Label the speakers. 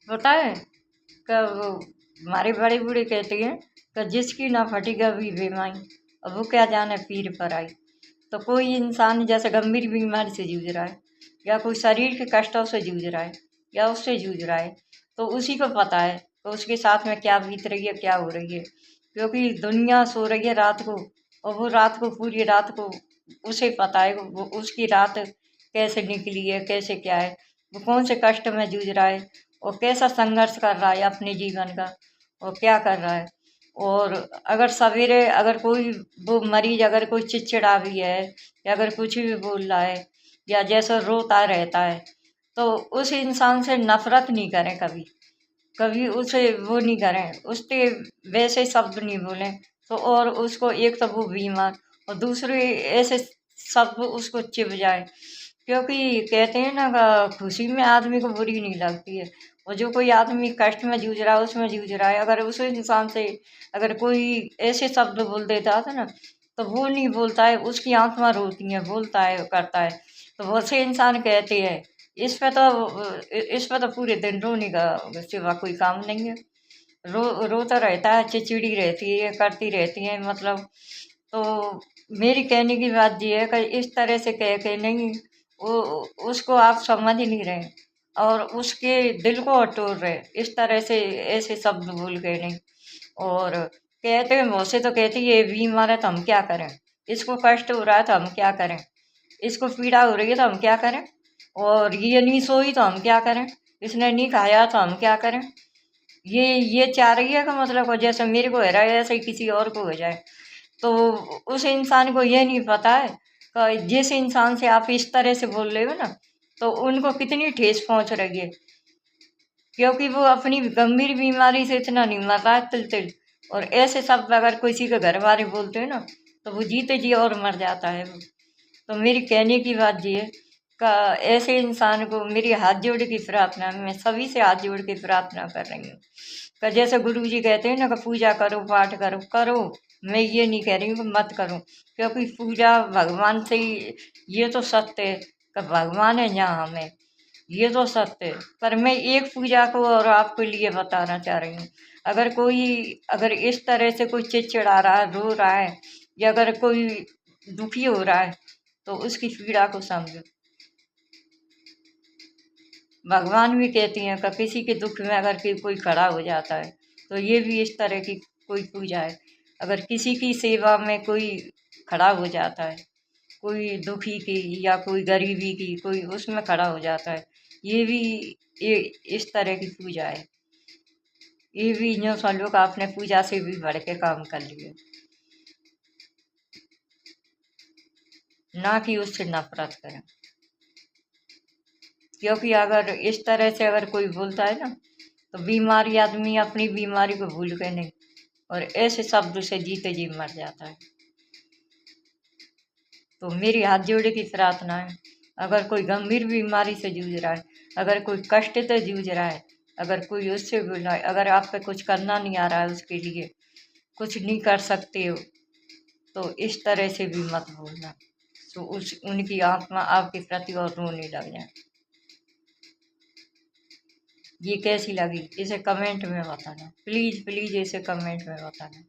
Speaker 1: पता है कब हमारे बड़े बूढ़े कहते हैं कि जिसकी ना फटी कभी बेमाई, अब वो क्या जाने पीर पर आई। तो कोई इंसान जैसे गंभीर बीमारी से जूझ रहा है या कोई शरीर के कष्टों से जूझ रहा है या उससे जूझ रहा है, तो उसी को पता है कि उसके साथ में क्या बीत रही है, क्या हो रही है। क्योंकि दुनिया सो रही है रात को, और वो रात को पूरी रात को उसे पता है वो उसकी रात कैसे निकली है, कैसे क्या है, वो कौन से कष्ट में जूझ रहा है और कैसा संघर्ष कर रहा है अपने जीवन का और क्या कर रहा है। और अगर सवेरे अगर कोई वो मरीज अगर कोई चिड़चिड़ा भी है या अगर कुछ भी बोल रहा है या जैसा रोता रहता है, तो उस इंसान से नफरत नहीं करें कभी, कभी उसे वो नहीं करें, उसके वैसे शब्द नहीं बोलें। तो और उसको एक तो वो बीमार और दूसरे ऐसे शब्द उसको चिप जाए। क्योंकि कहते हैं ना खुशी में आदमी को बुरी नहीं लगती है, और जो कोई आदमी कष्ट में जूझ रहा है उसमें जूझ रहा है, अगर उस इंसान से अगर कोई ऐसे शब्द बोल देता था ना, तो वो नहीं बोलता है, उसकी आत्मा रोती है, बोलता है, करता है। तो बहुत से इंसान कहते हैं इस पे तो पूरे दिन रोने का सिवा कोई काम नहीं है। रोता रहता है, चिड़चिड़ी रहती है, करती रहती है, मतलब। तो मेरी कहने की बात ये है कि इस तरह से कह के नहीं, वो उसको आप समझ ही नहीं रहे और उसके दिल को टोड़ रहे इस तरह से, ऐसे शब्द भूल गए नहीं। और कहते हैं बहुत से तो कहते हैं ये बीमार है तो हम क्या करें, इसको कष्ट हो रहा है तो हम क्या करें, इसको पीड़ा हो रही है तो हम क्या करें, और ये नहीं सोई तो हम क्या करें, इसने नहीं खाया तो हम क्या करें। ये चाह रही है कि मतलब को जैसे मेरे को हो रहा है ऐसे ही किसी और को हो जाए। तो उस इंसान को ये नहीं पता है कि जिस इंसान से आप इस तरह से बोल रहे हो ना, तो उनको कितनी ठेस पहुंच रही है। क्योंकि वो अपनी गंभीर बीमारी से इतना नहीं मर रहा है तिल तिल, और ऐसे शब्द अगर किसी के घर वाले बोलते हैं ना, तो वो जीते जी और मर जाता है वो। तो मेरी कहने की बात ये है का ऐसे इंसान को मेरी हाथ जोड़ की प्रार्थना, मैं सभी से हाथ जोड़ के प्रार्थना कर रही हूँ का जैसे गुरु जी कहते हैं ना कि पूजा करो, पाठ करो, करो। मैं ये नहीं कह रही हूँ कि मत करो, क्योंकि पूजा भगवान से ही, ये तो सत्य है कि भगवान है यहाँ हमें, ये तो सत्य है। पर मैं एक पूजा को और आपके लिए बताना चाह रही हूँ। अगर कोई अगर इस तरह से कोई चिड़चिड़ा रहा है, रो रहा है, या अगर कोई दुखी हो रहा है, तो उसकी पीड़ा को समझो। भगवान भी कहती हैं कि किसी के दुख में अगर कोई खड़ा हो जाता है, तो ये भी इस तरह की कोई पूजा है। अगर किसी की सेवा में कोई खड़ा हो जाता है, कोई दुखी की या कोई गरीबी की कोई उसमें खड़ा हो जाता है, ये भी ये इस तरह की पूजा है। ये भी यूँ समझो कि आपने पूजा से भी बढ़ के काम कर लिए, ना कि उससे नफरत करें। क्योंकि अगर इस तरह से अगर कोई बोलता है ना, तो बीमारी आदमी अपनी बीमारी को भूल के नहीं, और ऐसे शब्द से जीते जी मर जाता है। तो मेरी हाथ जोड़े की प्रार्थना है, अगर कोई गंभीर बीमारी से जूझ रहा है, अगर कोई कष्ट से जूझ रहा है, अगर कोई उससे बोल रहा है, अगर आप पे कुछ करना नहीं आ रहा है, उसके लिए कुछ नहीं कर सकते हो, तो इस तरह से भी मत बोलना। तो उस उनकी आत्मा आपके प्रति और रोने लग जाए। ये कैसी लगी इसे कमेंट में बताना, प्लीज़ प्लीज़ इसे कमेंट में बताना।